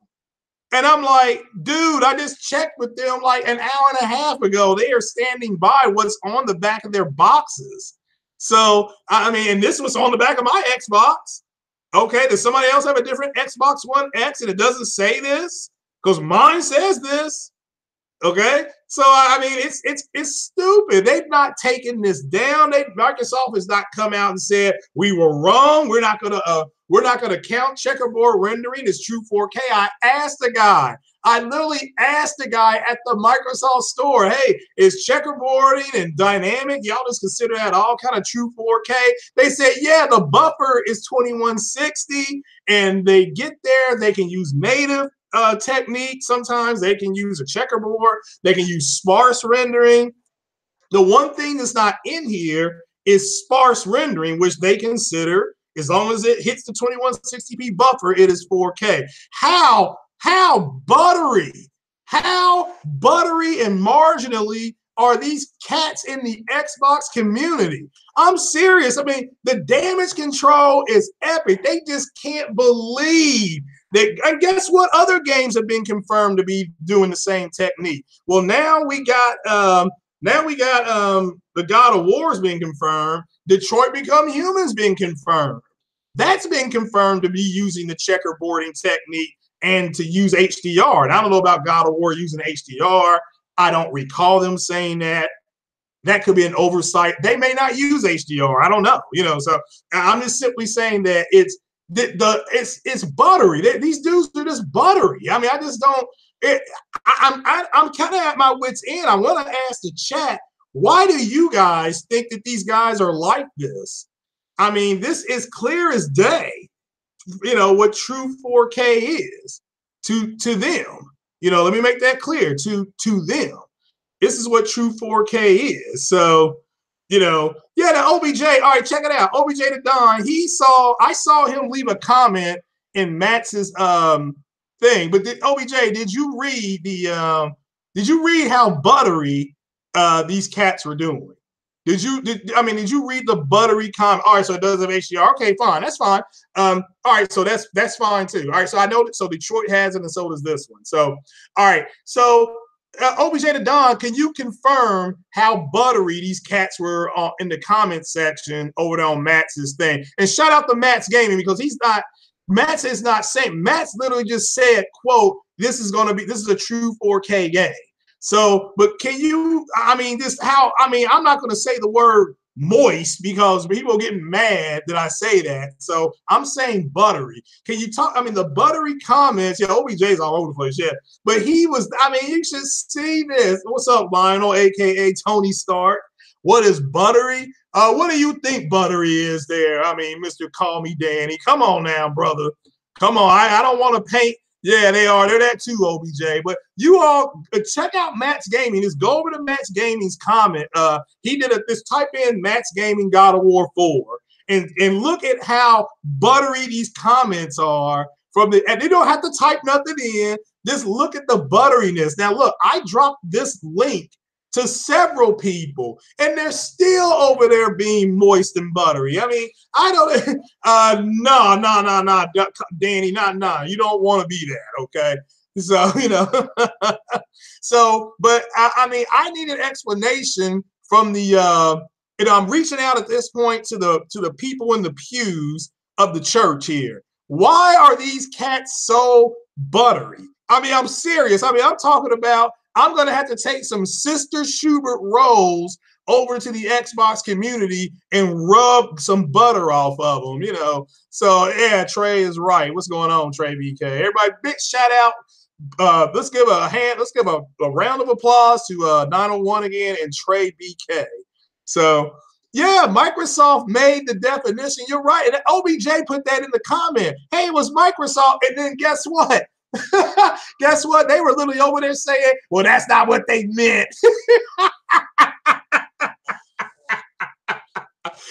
And I'm like, dude, I just checked with them like an hour and a half ago. They are standing by what's on the back of their boxes. So, I mean, and this was on the back of my Xbox. Okay, does somebody else have a different Xbox One X and it doesn't say this? Because mine says this. Okay, So I mean, it's stupid. They've not taken this down. Microsoft has not come out and said we were wrong. We're not gonna count checkerboard rendering as true 4K. I asked the guy. I literally asked the guy at the Microsoft store, hey, is checkerboarding and dynamic, y'all just consider that all kind of true 4K? They said, yeah, the buffer is 2160, and they get there, they can use native technique. Sometimes they can use a checkerboard. They can use sparse rendering. The one thing that's not in here is sparse rendering, which they consider, as long as it hits the 2160p buffer, it is 4K. How buttery and marginally are these cats in the Xbox community? I'm serious. I mean, the damage control is epic. They just can't believe that. And guess what? Other games have been confirmed to be doing the same technique. Well, now we got the God of War's being confirmed. Detroit Become Human's been confirmed. That's been confirmed to be using the checkerboarding technique and to use HDR. And I don't know about God of War using HDR. I don't recall them saying that. That could be an oversight. They may not use HDR. I don't know. So I'm just simply saying that it's buttery. These dudes are just buttery. I mean, I just don't. I'm kind of at my wit's end. I want to ask the chat, why do you guys think that these guys are like this? I mean, this is clear as day. What true 4K is to them. Let me make that clear to them. This is what true 4K is. So, yeah, the OBJ. All right, check it out. OBJ the Don. I saw him leave a comment in Max's thing. But OBJ, did you read how buttery these cats were doing? Did you read the buttery comment? All right, so it does have HDR. Okay, fine, that's fine. All right, so that's fine too. All right, so I know that. So Detroit has it, and so does this one. So, all right, so OBJ the Don, can you confirm how buttery these cats were in the comment section over there on Max's thing? And shout out to Matt's Gaming, because Matt's is not saying. Matt's literally just said, "quote This is a true 4K game." So, but can you, I'm not going to say the word moist because people are getting mad that I say that. So I'm saying buttery. Can you talk? I mean, the buttery comments, OBJ's all over the place, yeah. But you should see this. What's up, Lionel, AKA Tony Stark? What is buttery? What do you think buttery is there? I mean, Mr. Call Me Danny. Come on now, brother. Come on. I don't want to paint. Yeah, they are. They're that too, OBJ. But you all check out Matt's Gaming. Just go over to Matt's Gaming's comment. He did just type in Matt's Gaming God of War 4 and look at how buttery these comments are and they don't have to type nothing in. Just look at the butteriness. Now, look, I dropped this link to several people, and they're still over there being moist and buttery. I mean, I don't. No, Danny, no. You don't want to be that, okay? So but I mean, I need an explanation from the. I'm reaching out at this point to the people in the pews of the church here. Why are these cats so buttery? I mean, I'm serious. I mean, I'm talking about. I'm going to have to take some Sister Schubert rolls over to the Xbox community and rub some butter off of them, So, yeah, Trey is right. What's going on, Trey BK? Everybody, big shout out. Let's give a round of applause to 901 again and Trey BK. So, yeah, Microsoft made the definition. You're right. And OBJ put that in the comment. Hey, it was Microsoft. And then guess what? Guess what? They were literally over there saying, well, that's not what they meant.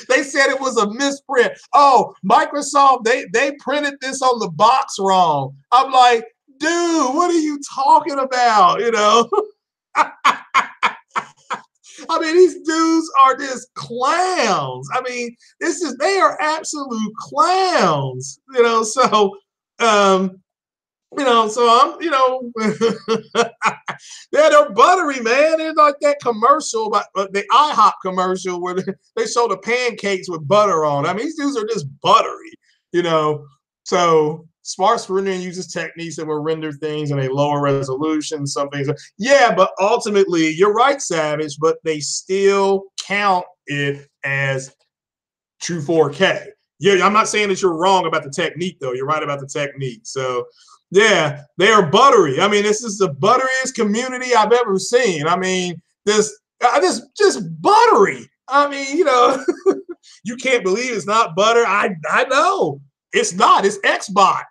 They said it was a misprint. Oh, Microsoft, they printed this on the box wrong. I'm like, dude, what are you talking about? I mean, these dudes are just clowns. I mean, they are absolute clowns, so so I'm, they're buttery, man. They're like that commercial, the IHOP commercial where they show the pancakes with butter on. I mean, these dudes are just buttery, So sparse rendering uses techniques that will render things in a lower resolution. Some things, yeah, but ultimately, you're right, Savage. But they still count it as true 4K. Yeah, I'm not saying that you're wrong about the technique, though. You're right about the technique. So, yeah, they are buttery. I mean, this is the butteriest community I've ever seen. I mean, this just buttery. I mean, you can't believe it's not butter. I know it's not. It's Xbot.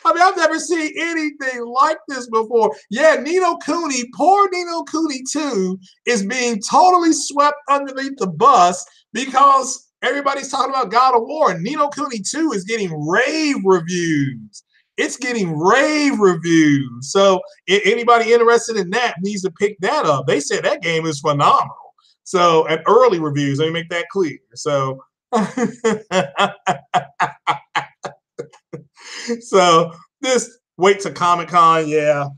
I mean, I've never seen anything like this before. Yeah, Nino Cooney, poor Nino Cooney 2, is being totally swept underneath the bus because everybody's talking about God of War. And Nino Cooney 2 is getting rave reviews. It's getting rave reviews. So anybody interested in that needs to pick that up. They said that game is phenomenal. So, and early reviews, let me make that clear. So, so this wait to Comic-Con, yeah.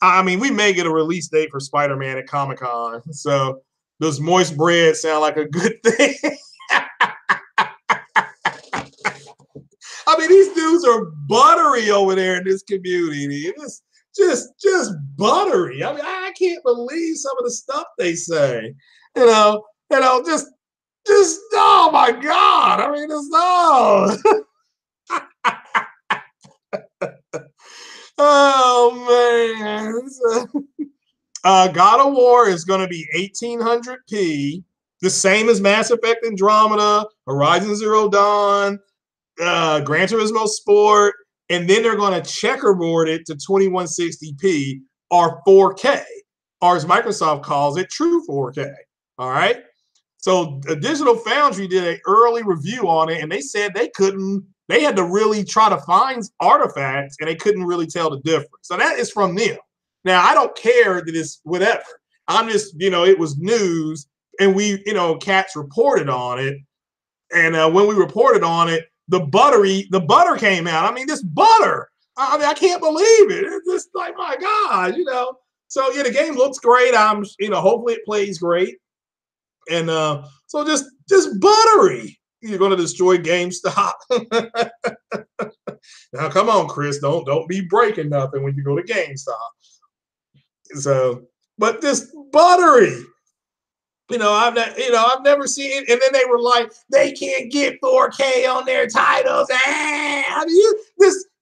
I mean, we may get a release date for Spider-Man at Comic-Con. So those moist bread sound like a good thing. I mean, these dudes are buttery over there in this community. It's just buttery. I mean, I can't believe some of the stuff they say. Just oh my God. I mean, it's no. Oh man. God of War is going to be 1800p, the same as Mass Effect Andromeda, Horizon Zero Dawn, Gran Turismo Sport, and then they're going to checkerboard it to 2160p or 4K, or as Microsoft calls it, true 4K. All right. So Digital Foundry did an early review on it, and they said they had to really try to find artifacts, and they couldn't really tell the difference. So that is from them. Now, I don't care that it's whatever. I'm just, it was news, and we, Cats reported on it. And when we reported on it, the butter came out. I mean, this butter. I mean, I can't believe it. It's just like, my God, So, yeah, the game looks great. Hopefully it plays great. And so just buttery. You're going to destroy GameStop. Now, come on, Chris. Don't be breaking nothing when you go to GameStop. So, but this buttery. I've never seen it. And then they were like, they can't get 4K on their titles.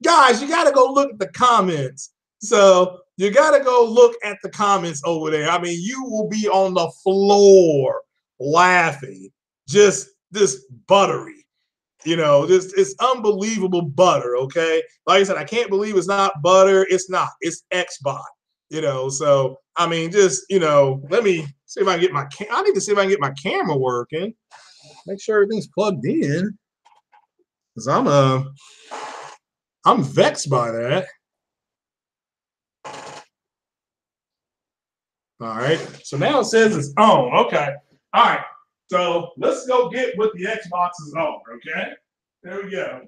Guys, you got to go look at the comments. So you got to go look at the comments over there. I mean, you will be on the floor laughing. Just this buttery. It's unbelievable butter. Okay, like I said, I can't believe it's not butter. It's not. It's Xbot. So I mean, just let me see if I can get I need to see if I can get my camera working. Make sure everything's plugged in, because I'm vexed by that. All right, so now it says it's on. Okay, all right. So let's go get what the Xbox is on. Okay, there we go.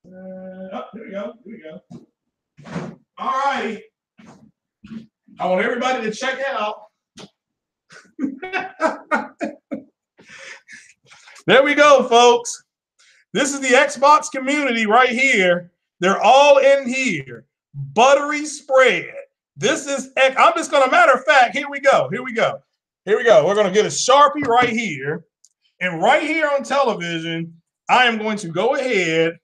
Here we go. All right. I want everybody to check out. There we go, folks. This is the Xbox community right here. They're all in here. Buttery spread. This is, I'm just going to, matter of fact, here we go. We're going to get a Sharpie right here. And right here on television, I am going to go ahead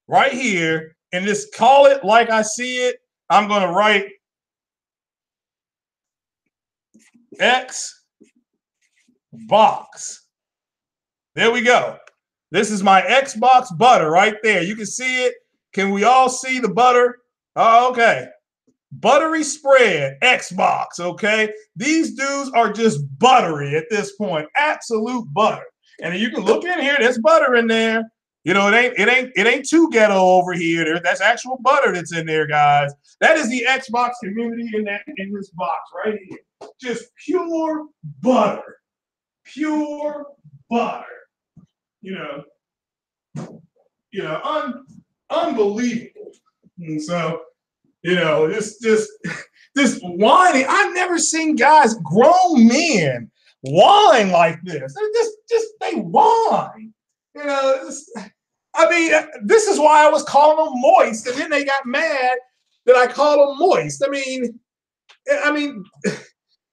right here and just call it like I see it. I'm going to write Xbox. There we go. This is my Xbox butter right there. You can see it. Can we all see the butter? Oh, okay. Buttery spread, Xbox, okay? These dudes are just buttery at this point. Absolute butter. And you can look in here, there's butter in there. It ain't too ghetto over here. That's actual butter that's in there, guys. That is the Xbox community in this box right here. Just pure butter. Pure butter. Unbelievable. And so, just this whining. I've never seen guys, grown men, whine like this. They whine. You know, I mean, this is why I was calling them moist, and then they got mad that I called them moist. I mean,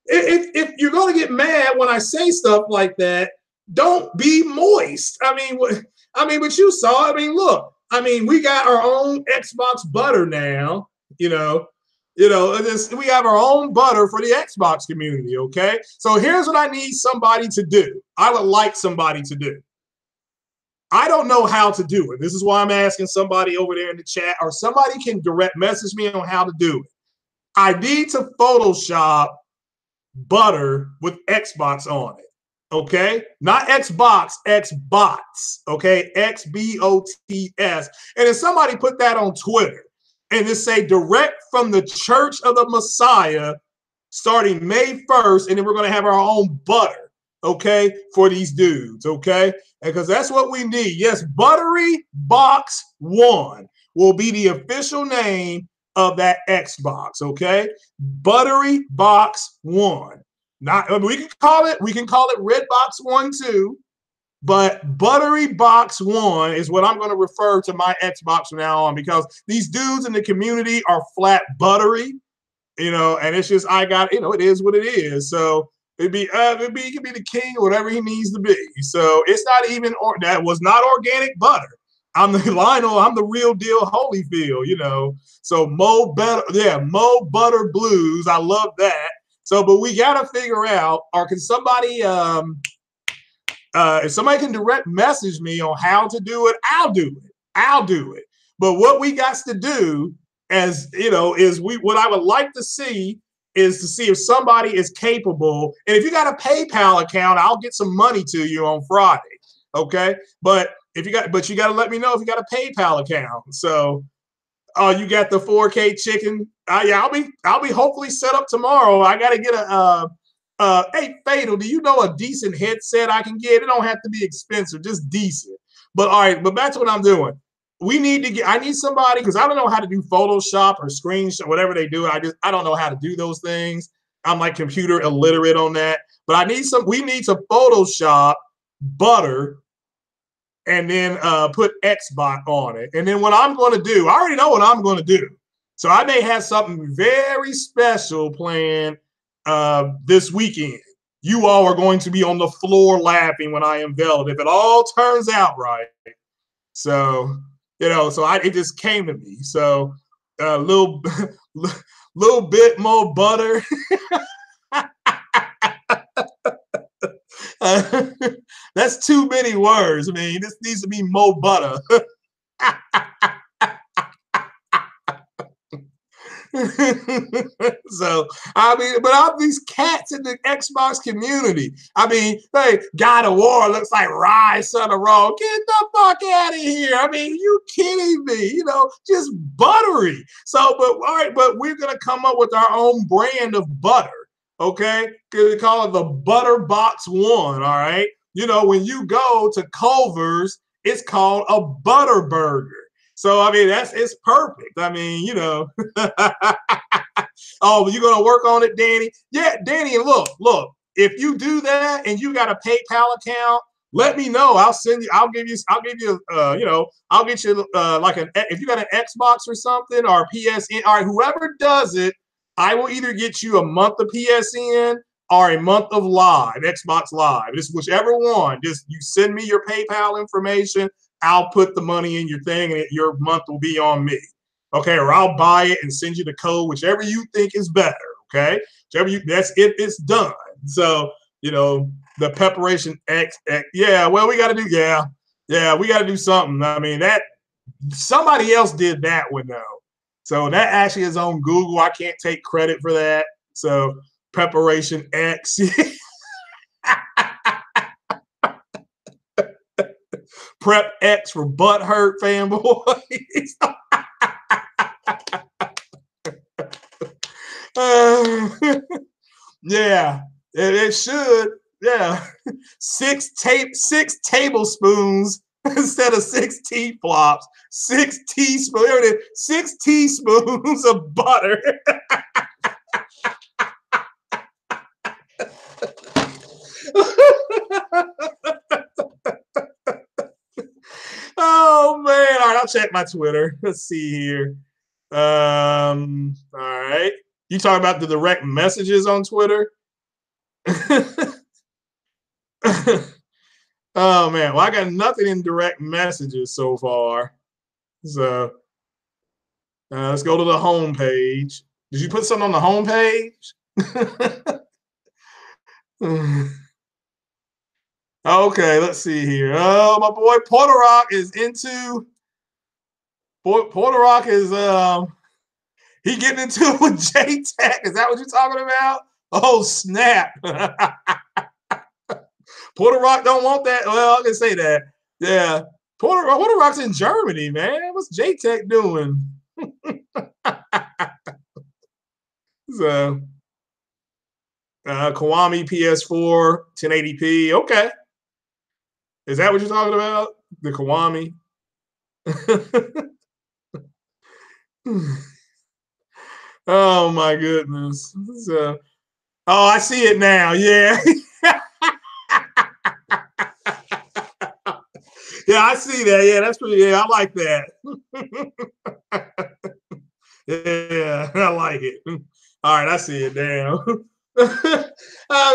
if you're going to get mad when I say stuff like that, don't be moist. I mean, what you saw. I mean, look. I mean, we got our own Xbox butter now. We have our own butter for the Xbox community. Okay, so here's what I need somebody to do. I would like somebody to do. I don't know how to do it. This is why I'm asking somebody over there in the chat, or somebody can direct message me on how to do it. I need to Photoshop butter with Xbox on it. Okay, not Xbox, Xbots. Okay, XBOTS. And if somebody put that on Twitter and just say direct from the Church of the Messiah starting May 1st, and then we're going to have our own butter, okay, for these dudes, okay? Because that's what we need. Yes, Buttery Box 1 will be the official name of that Xbox, okay? Buttery Box 1. We can call it Red Box 1 too, but Buttery Box 1 is what I'm going to refer to my Xbox from now on, because these dudes in the community are flat buttery, and it's just it is what it is. So he can be the king or whatever he needs to be. So it's not even that was not organic butter. I'm the Lionel, I'm the real deal Holyfield, So Mo Butter Blues. I love that. So, but we got to figure out, or can somebody, if somebody can direct message me on how to do it, I'll do it. But what we got to do, what I would like to see is to see if somebody is capable. And if you got a PayPal account, I'll get some money to you on Friday. Okay. But you got to let me know if you got a PayPal account. So, you got the 4K chicken. Yeah, I'll be hopefully set up tomorrow. I got to get hey, Fatal, do you know a decent headset I can get? It don't have to be expensive, just decent. But all right, but back to what I'm doing. I need somebody, because I don't know how to do Photoshop or screenshot, whatever they do. I don't know how to do those things. I'm like computer illiterate on that. But we need to Photoshop butter and then put Xbox on it. And then what I'm going to do, I already know what I'm going to do. So I may have something very special planned this weekend. You all are going to be on the floor laughing when I unveil it, if it all turns out right. So, it just came to me. So a little bit more butter. That's too many words. I mean, this needs to be more butter. So, but all these cats in the Xbox community. I mean, hey, God of War looks like Rise, Son of Rome. Get the fuck out of here. I mean, you kidding me? Just buttery. So, but all right, but we're gonna come up with our own brand of butter. Okay, we call it the Butter Box 1. All right, when you go to Culver's, it's called a butter burger. So I mean, it's perfect. I mean, Oh, you're gonna work on it, Danny? Yeah, Danny. And look. If you do that and you got a PayPal account, let me know. I'll give you. I'll get you if you got an Xbox or something, or PSN. All right, whoever does it, I will either get you a month of PSN or a month of Xbox Live. Just whichever one. Just you send me your PayPal information. I'll put the money in your thing, and your month will be on me. Okay, or I'll buy it and send you the code, whichever you think is better. Okay, that's it. It's done. So the preparation X. Yeah, well, we got to do. Yeah, we got to do something. I mean, that somebody else did that one though. So that actually is on Google. I can't take credit for that. So preparation X. Prep X for butt hurt fanboys. Yeah, it should. Yeah, 6 tablespoons instead of 6 T-flops. 6 teaspoons. 6 teaspoons of butter. Oh man! All right, I'll check my Twitter. Let's see here. All right. You talking about the direct messages on Twitter? Oh man, well I got nothing in direct messages so far. So let's go to the home page. Did you put something on the home page? Okay, let's see here. Oh, my boy Porter Rock is into. Porter Rock is he getting into it with J Tech. Is that what you're talking about? Oh snap! Porter Rock don't want that. Well, I can say that. Yeah, Porter Rock's in Germany, man. What's J Tech doing? So, Kiwami PS4 1080p. Okay, is that what you're talking about? The Kiwami. Oh my goodness. So, oh, I see it now. Yeah. Yeah, I see that. Yeah, that's pretty. Yeah, I like that. Yeah, I like it. All right, I see it now. I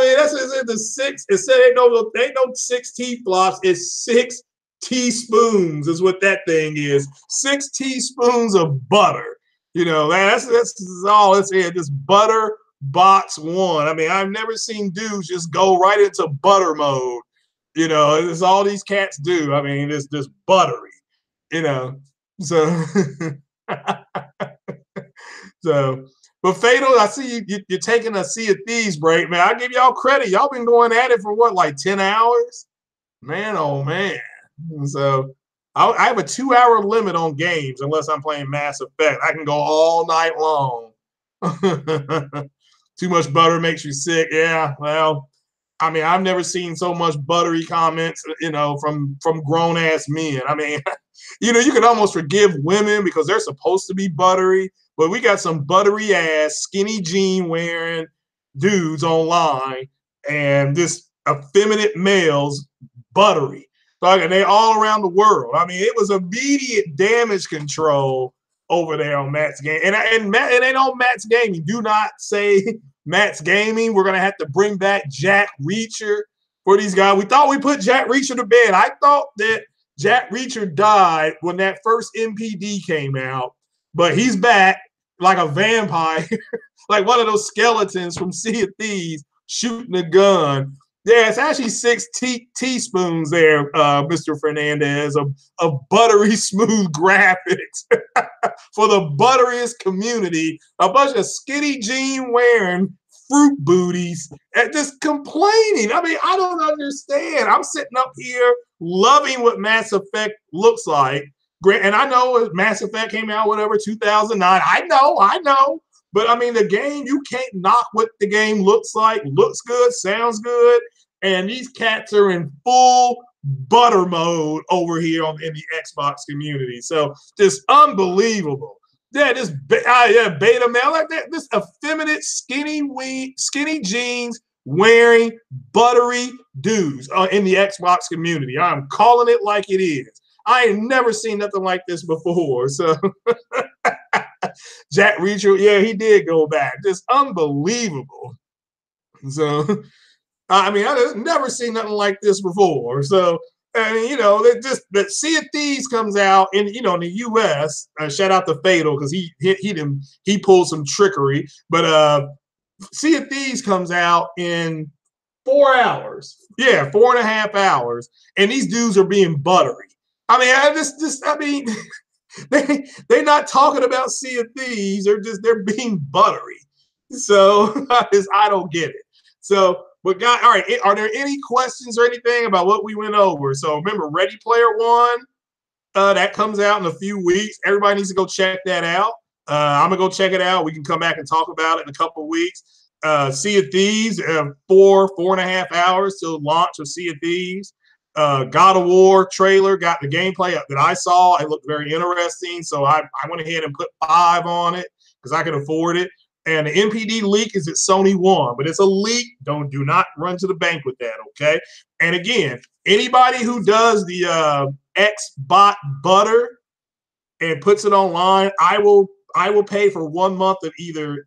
mean, that's the six. It said ain't no six T-flops. It's 6 teaspoons is what that thing is. 6 teaspoons of butter. You know, that's all it's here. Just butter box one. I mean, I've never seen dudes just go right into butter mode. You know, it's all these cats do. I mean, it's just buttery. You know, so so. But Fatal, I see you're taking a Sea of Thieves break, man. I give y'all credit. Y'all been going at it for what, like 10 hours? Man, oh man. So I have a 2-hour limit on games unless I'm playing Mass Effect. I can go all night long. Too much butter makes you sick. Yeah, well, I mean, I've never seen so much buttery comments, you know, from grown ass men. I mean, you know, you can almost forgive women because they're supposed to be buttery, but we got some buttery ass, skinny jean wearing dudes online, and this effeminate males buttery. And they all around the world. I mean, it was immediate damage control over there on Matt's game, and Matt, it ain't on Matt's Gaming. Do not say Matt's Gaming. We're gonna have to bring back Jack Reacher for these guys. We thought we put Jack Reacher to bed. I thought that Jack Reacher died when that first NPD came out, but he's back like a vampire, like one of those skeletons from Sea of Thieves shooting a gun. Yeah, it's actually 6 teaspoons there, Mr. Fernandez, of buttery smooth graphics for the butteriest community. A bunch of skinny jean wearing fruit booties and just complaining. I mean, I don't understand. I'm sitting up here loving what Mass Effect looks like. And I know Mass Effect came out, whatever, 2009. I know. But I mean, the game, you can't knock what the game looks like. Looks good, sounds good. And these cats are in full butter mode over here in the Xbox community. So just unbelievable. Yeah, this beta male like that. This effeminate, skinny jeans wearing buttery dudes in the Xbox community. I'm calling it like it is. I ain't never seen nothing like this before. So Jack Reacher, yeah, he did go back. Just unbelievable. So I mean, I've never seen nothing like this before. So, I mean, you know, that Sea of Thieves comes out in, you know, in the U.S. Shout out to Fatal because he pulled some trickery. But Sea of Thieves comes out in 4 hours. Yeah, 4.5 hours, and these dudes are being buttery. I mean, I mean, they're not talking about Sea of Thieves. They're being buttery. So I don't get it. So. But guys, all right, are there any questions or anything about what we went over? So remember, Ready Player One, that comes out in a few weeks. Everybody needs to go check that out. I'm gonna go check it out. We can come back and talk about it in a couple of weeks. Sea of Thieves, 4.5 hours till launch of Sea of Thieves. God of War trailer got the gameplay that I saw. It looked very interesting, so I went ahead and put 5 on it because I could afford it. And the NPD leak is that Sony won, but it's a leak. Do not run to the bank with that, okay? And again, anybody who does the X-Bot butter and puts it online, I will pay for 1 month of either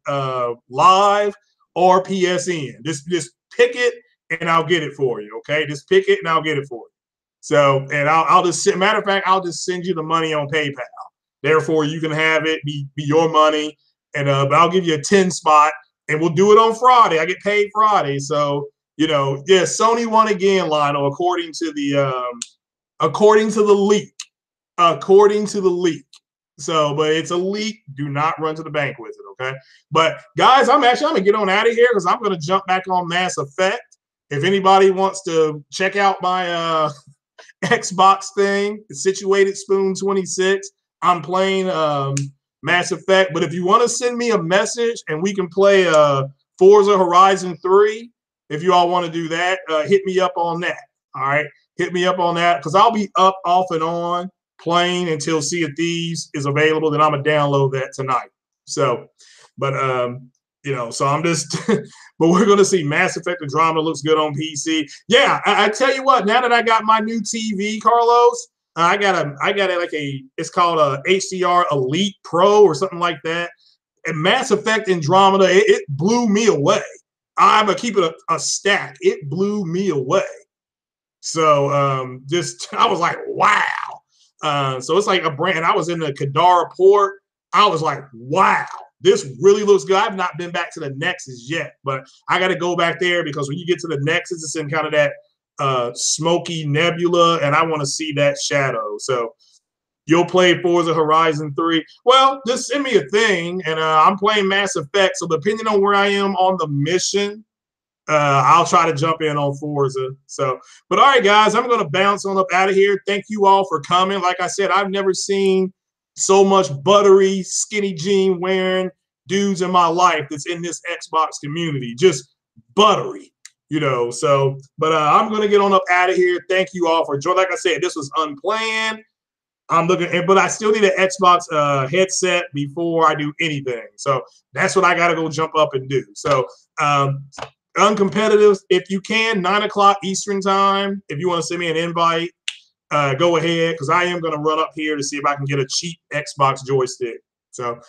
live or PSN. Just pick it and I'll get it for you, okay? Just pick it and I'll get it for you. So, and I'll just, matter of fact, I'll just send you the money on PayPal. Therefore, you can have it be your money, and but I'll give you a 10 spot, and we'll do it on Friday. I get paid Friday, so yeah, Sony won again, Lionel, according to the leak. According to the leak. So, but it's a leak. Do not run to the bank with it, okay? But guys, I'm gonna get on out of here because I'm gonna jump back on Mass Effect. If anybody wants to check out my Xbox thing, Situated Spoon 26. I'm playing Mass Effect, but if you want to send me a message and we can play Forza Horizon 3, if you all want to do that, hit me up on that. All right, hit me up on that because I'll be up off and on playing until Sea of Thieves is available. Then I'm gonna download that tonight. So, but so I'm just, but we're gonna see Mass Effect Andromeda looks good on PC. Yeah, I tell you what, now that I got my new TV, Carlos, I got it's called a HDR Elite Pro or something like that. And Mass Effect Andromeda, it blew me away. I'm gonna keep it a stack. It blew me away. So I was like, wow. So it's like a brand. I was in the Kadara port. I was like, wow, this really looks good. I've not been back to the Nexus yet, but I got to go back there because when you get to the Nexus, it's in kind of that smoky nebula, and I want to see that shadow. So you'll play Forza Horizon 3. Well, just send me a thing, and I'm playing Mass Effect. So depending on where I am on the mission, I'll try to jump in on Forza. So, but all right, guys, I'm going to bounce on up out of here. Thank you all for coming. Like I said, I've never seen so much buttery, skinny jean wearing dudes in my life that's in this Xbox community. Just buttery, So, but I'm going to get on up out of here. Thank you all for joining. Like I said, this was unplanned. I'm looking, but I still need an Xbox headset before I do anything. So that's what I got to go jump up and do. So, uncompetitive, if you can, 9 o'clock Eastern time. If you want to send me an invite, go ahead, because I am going to run up here to see if I can get a cheap Xbox joystick. So,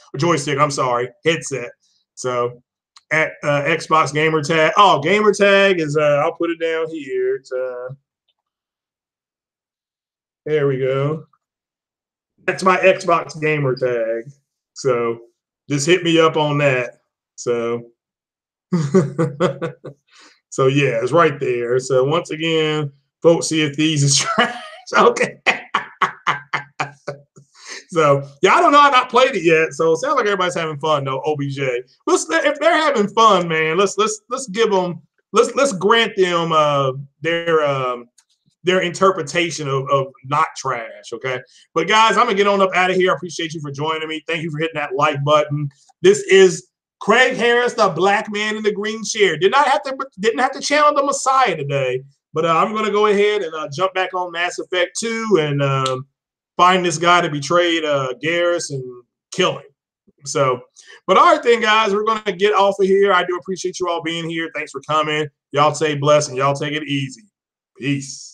I'm sorry, headset. So, at Xbox Gamer Tag. Oh, Gamer Tag is, I'll put it down here. It's, there we go. That's my Xbox Gamer Tag. So, just hit me up on that. So, so yeah, it's right there. So once again, folks, Sea of Thieves is trash. Okay. So yeah, I don't know. I've not played it yet. So it sounds like everybody's having fun though. OBJ. If they're having fun, man, let's give them. Let's grant them their interpretation of not trash. Okay. But guys, I'm gonna get on up out of here. I appreciate you for joining me. Thank you for hitting that like button. This is Craig Harris, the black man in the green chair. Didn't have to channel the Messiah today, but I'm going to go ahead and jump back on Mass Effect 2 and find this guy that betrayed Garrus and kill him. So, but all right then, guys, we're going to get off of here. I do appreciate you all being here. Thanks for coming. Y'all stay blessed and y'all take it easy. Peace.